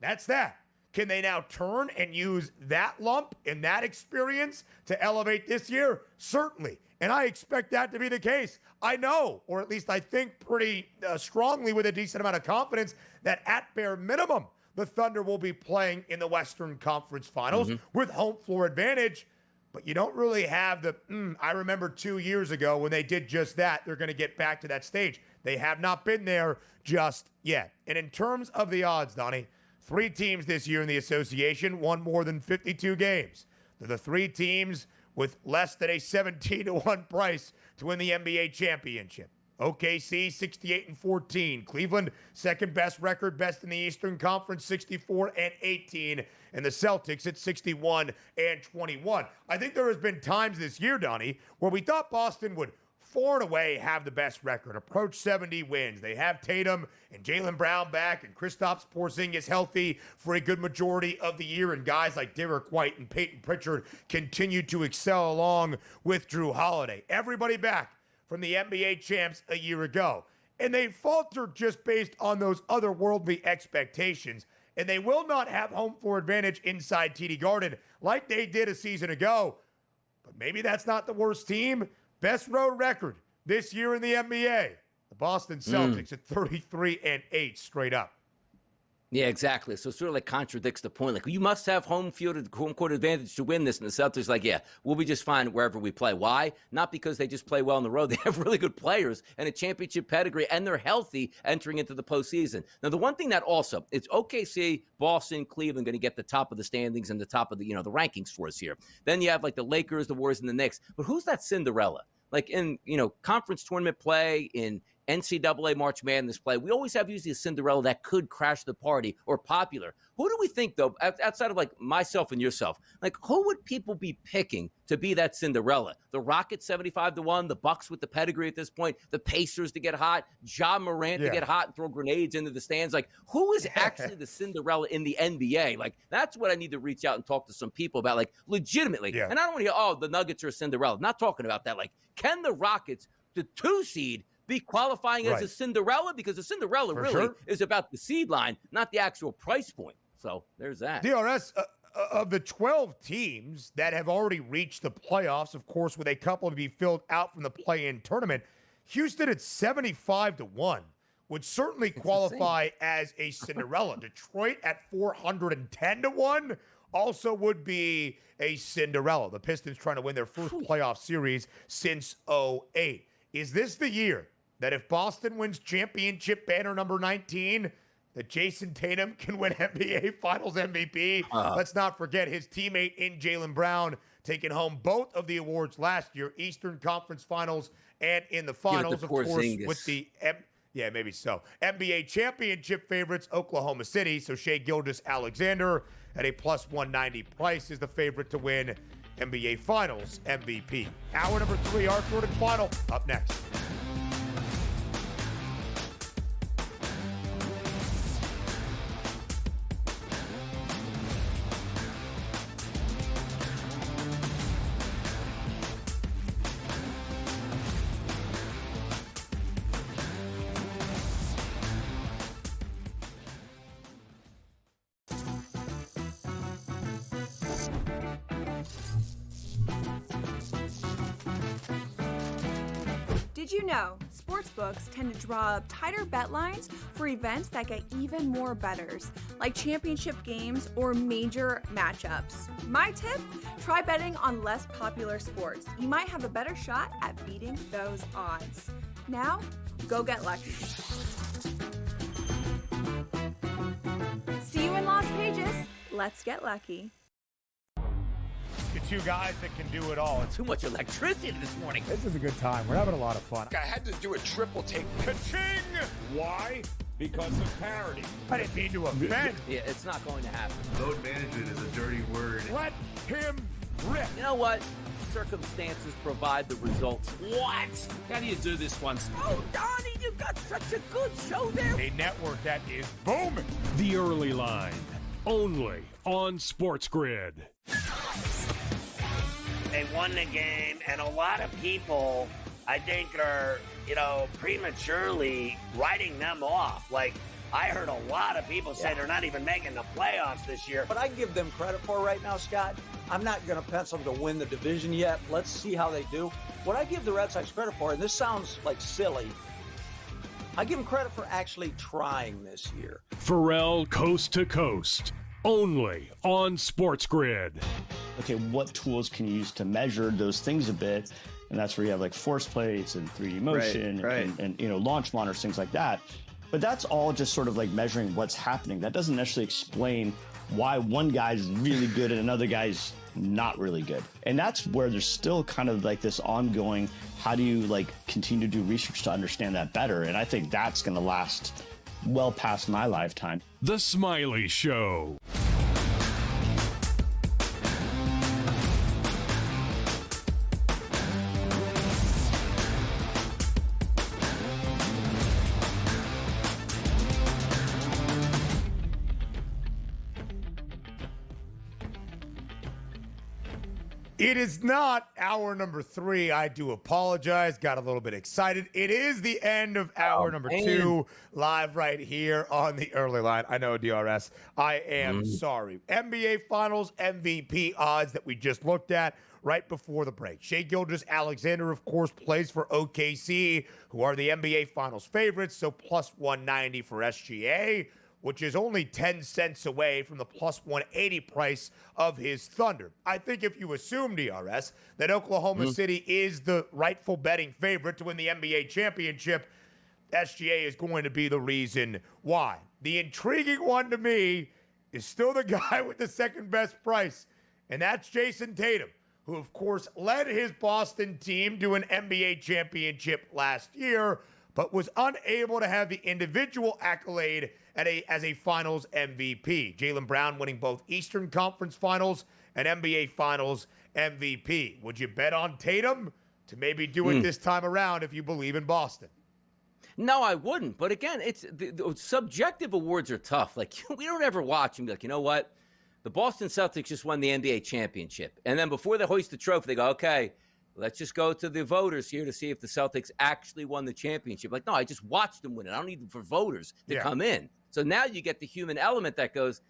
That's that. Can they now turn and use that lump and that experience to elevate this year? Certainly. And I expect that to be the case. I know, or at least I think pretty strongly with a decent amount of confidence, that at bare minimum, the Thunder will be playing in the Western Conference Finals with home floor advantage. But you don't really have the, I remember 2 years ago when they did just that. They're going to get back to that stage. They have not been there just yet. And in terms of the odds, Donnie, 3 teams this year in the association won more than 52 games. They're the 3 teams with less than a 17-1 price to win the NBA championship. OKC 68-14. Cleveland, second best record, best in the Eastern Conference, 64-18. And the Celtics at 61-21. I think there has been times this year, Donnie, where we thought Boston would far and away have the best record, approach 70 wins. They have Tatum and Jaylen Brown back, and Kristaps Porzingis healthy for a good majority of the year, and guys like Derek White and Peyton Pritchard continue to excel along with Drew Holiday. Everybody back from the NBA champs a year ago. And they faltered just based on those otherworldly expectations, and they will not have home floor advantage inside TD Garden like they did a season ago. But maybe that's not the worst team. Best road record this year in the NBA. The Boston Celtics at 33-8 straight up. Yeah, exactly. So it sort of like contradicts the point. Like, you must have home court advantage to win this. And the Celtics like, yeah, we'll be just fine wherever we play. Why? Not because they just play well on the road. They have really good players and a championship pedigree, and they're healthy entering into the postseason. Now, the one thing that also, it's OKC, Boston, Cleveland going to get the top of the standings and the top of the, the rankings for us here. Then you have like the Lakers, the Warriors, and the Knicks. But who's that Cinderella? Like in, conference tournament play, in NCAA March Madness play, we always have usually a Cinderella that could crash the party or popular. Who do we think, though, outside of like myself and yourself, like who would people be picking to be that Cinderella? The Rockets 75-1, the Bucks with the pedigree at this point, the Pacers to get hot, Ja Morant to get hot and throw grenades into the stands. Like, who is actually the Cinderella in the NBA? Like, that's what I need to reach out and talk to some people about, like, legitimately. And I don't want to hear, oh, the Nuggets are a Cinderella. I'm not talking about that. Like, can the Rockets, the 2 seed, be qualifying as a Cinderella? Because the Cinderella is about the seed line, not the actual price point. So there's that. DRS, of the 12 teams that have already reached the playoffs, of course, with a couple to be filled out from the play-in tournament, Houston at 75-1 would certainly qualify as a Cinderella. Detroit at 410-1 also would be a Cinderella. The Pistons trying to win their first playoff series since 2008. Is this the year that if Boston wins championship banner number 19, that Jason Tatum can win NBA Finals MVP? Let's not forget his teammate in Jaylen Brown taking home both of the awards last year, Eastern Conference Finals and in the Finals, of course, with the maybe so. NBA championship favorites, Oklahoma City. So Shai Gilgeous-Alexander at a plus 190 price is the favorite to win NBA Finals MVP. Hour number 3, our third and final, up next. Did you know sportsbooks tend to draw up tighter bet lines for events that get even more bettors, like championship games or major matchups? My tip? Try betting on less popular sports. You might have a better shot at beating those odds. Now, go get lucky. See you in Las Vegas. Let's get lucky. The two guys that can do it all. Too much electricity this morning. This is a good time. We're having a lot of fun. I had to do a triple take. Ka-ching! Why? Because of parity. I didn't mean to offend. Yeah, it's not going to happen. Load management is a dirty word. Let him rip. You know what? Circumstances provide the results. What? How do you do this once? Oh, Donnie, you got such a good show there. A network that is booming. The Early Line, only on SportsGrid. They won the game, and a lot of people, I think, are, prematurely writing them off. Like, I heard a lot of people say they're not even making the playoffs this year. What I give them credit for right now, Scott, I'm not going to pencil them to win the division yet. Let's see how they do. What I give the Red Sox credit for, and this sounds like silly, I give them credit for actually trying this year. Pharrell Coast to Coast, only on SportsGrid. Okay, what tools can you use to measure those things a bit? And that's where you have like force plates and 3D motion and launch monitors, things like that. But that's all just sort of like measuring what's happening. That doesn't necessarily explain why one guy's really good and another guy's not really good. And that's where there's still kind of like this ongoing, how do you like continue to do research to understand that better? And I think that's going to last well past my lifetime. The Smiley Show. It is not hour number 3. I do apologize. Got a little bit excited. It is the end of hour number 2, live right here on the early line. I know, DRS. I am sorry. NBA Finals MVP odds that we just looked at right before the break. Shai Gilgeous-Alexander, of course, plays for OKC, who are the NBA Finals favorites, so plus 190 for SGA, which is only 10 cents away from the plus 180 price of his Thunder. I think if you assume, DRS, that Oklahoma City is the rightful betting favorite to win the NBA championship, SGA is going to be the reason why. The intriguing one to me is still the guy with the second best price, and that's Jason Tatum, who, of course, led his Boston team to an NBA championship last year, but was unable to have the individual accolade as a Finals MVP. Jaylen Brown winning both Eastern Conference Finals and NBA Finals MVP. Would you bet on Tatum to maybe do it this time around if you believe in Boston? No, I wouldn't. But again, it's the subjective awards are tough. Like, we don't ever watch and be like, you know what? The Boston Celtics just won the NBA championship. And then before they hoist the trophy, they go, okay, let's just go to the voters here to see if the Celtics actually won the championship. Like, no, I just watched them win it. I don't need them for voters to come in. So now you get the human element that goes,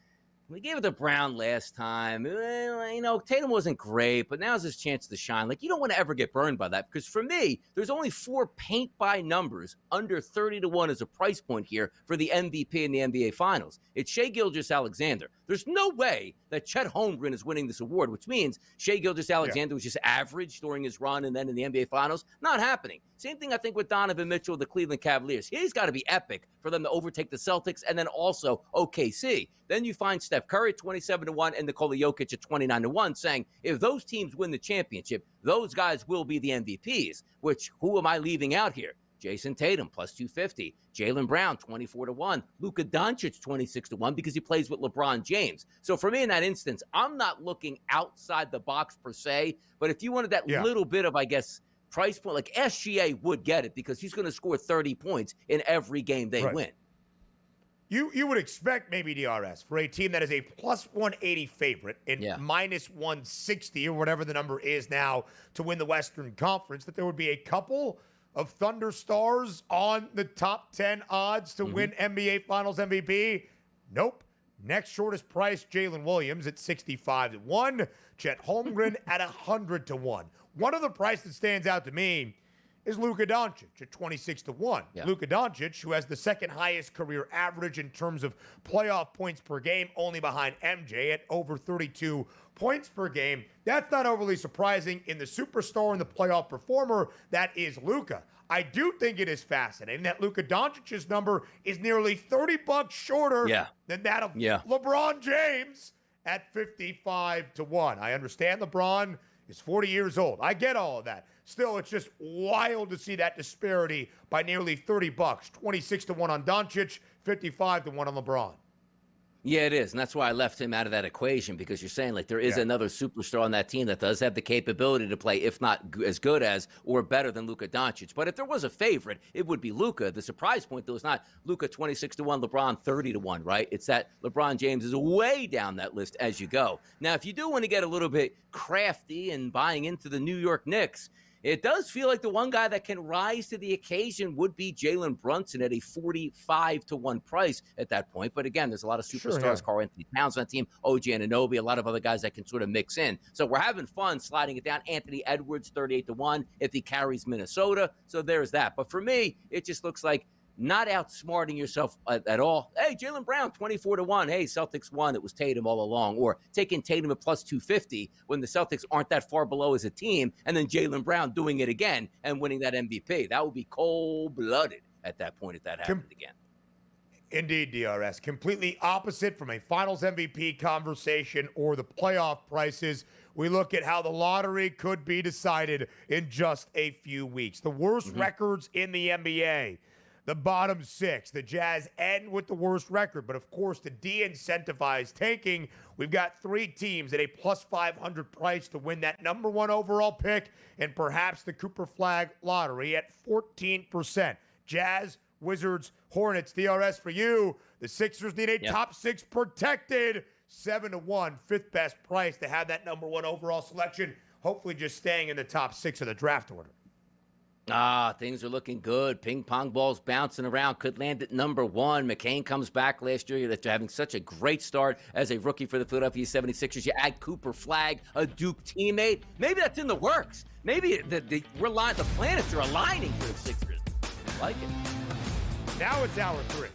we gave it to Brown last time. You know, Tatum wasn't great, but now's his chance to shine. Like, you don't want to ever get burned by that, because for me, there's only 4 paint-by numbers under 30-1 as a price point here for the MVP in the NBA Finals. It's Shai Gilgeous-Alexander. There's no way that Chet Holmgren is winning this award, which means Shai Gilgeous-Alexander was just average during his run and then in the NBA Finals. Not happening. Same thing, I think, with Donovan Mitchell, the Cleveland Cavaliers. He's got to be epic for them to overtake the Celtics and then also OKC. Then you find Steph Curry at 27-1 and Nikola Jokic at 29-1, saying if those teams win the championship, those guys will be the MVPs, which who am I leaving out here? Jason Tatum, plus 250. Jaylen Brown, 24-1. Luka Doncic, 26-1, because he plays with LeBron James. So for me in that instance, I'm not looking outside the box per se, but if you wanted that little bit of, I guess, price point, like SGA would get it because he's going to score 30 points in every game they win. You would expect maybe, DRS, for a team that is a plus 180 favorite and minus 160 or whatever the number is now to win the Western Conference, that there would be a couple of Thunder stars on the top 10 odds to win NBA Finals MVP. Nope. Next shortest price, Jalen Williams at 65-1. Chet Holmgren at 100-1. One of the price that stands out to me is Luka Doncic at 26-1. Luka Doncic, who has the second highest career average in terms of playoff points per game, only behind MJ at over 32 points per game. That's not overly surprising in the superstar and the playoff performer that is Luka. I do think it is fascinating that Luka Doncic's number is nearly $30 shorter than that of LeBron James at 55-1. I understand LeBron is 40 years old. I get all of that. Still, it's just wild to see that disparity by nearly $30. 26-1 on Doncic, 55-1 on LeBron. Yeah, it is. And that's why I left him out of that equation, because you're saying, like, there is another superstar on that team that does have the capability to play, if not as good as or better than Luka Doncic. But if there was a favorite, it would be Luka. The surprise point, though, is not Luka 26-1, LeBron 30-1, right? It's that LeBron James is way down that list as you go. Now, if you do want to get a little bit crafty and buying into the New York Knicks, it does feel like the one guy that can rise to the occasion would be Jalen Brunson at a 45-1 price at that point. But again, there's a lot of superstars, Karl Anthony Towns on the team, OG Anunoby, a lot of other guys that can sort of mix in. So we're having fun sliding it down. Anthony Edwards, 38-1 if he carries Minnesota. So there's that. But for me, it just looks like not outsmarting yourself at all. Hey, Jaylen Brown, 24-1. Hey, Celtics won. It was Tatum all along. Or taking Tatum at plus 250 when the Celtics aren't that far below as a team, and then Jaylen Brown doing it again and winning that MVP. That would be cold-blooded at that point if that happened again. Indeed, DRS. Completely opposite from a finals MVP conversation or the playoff prices. We look at how the lottery could be decided in just a few weeks. The worst records in the NBA, the bottom 6. The Jazz end with the worst record, but of course, to de-incentivize tanking, we've got 3 teams at a plus 500 price to win that number 1 overall pick and perhaps the Cooper Flag lottery at 14%. Jazz, Wizards, Hornets. DRS for you. The Sixers need a top 6 protected. 7-1, 5th best price to have that number 1 overall selection. Hopefully just staying in the top 6 of the draft order. Things are looking good. Ping pong balls bouncing around. Could land at number 1. McCain comes back last year after having such a great start as a rookie for the Philadelphia 76ers. You add Cooper Flag, a Duke teammate. Maybe that's in the works. Maybe the planets are aligning for the Sixers. I like it. Now it's hour 3.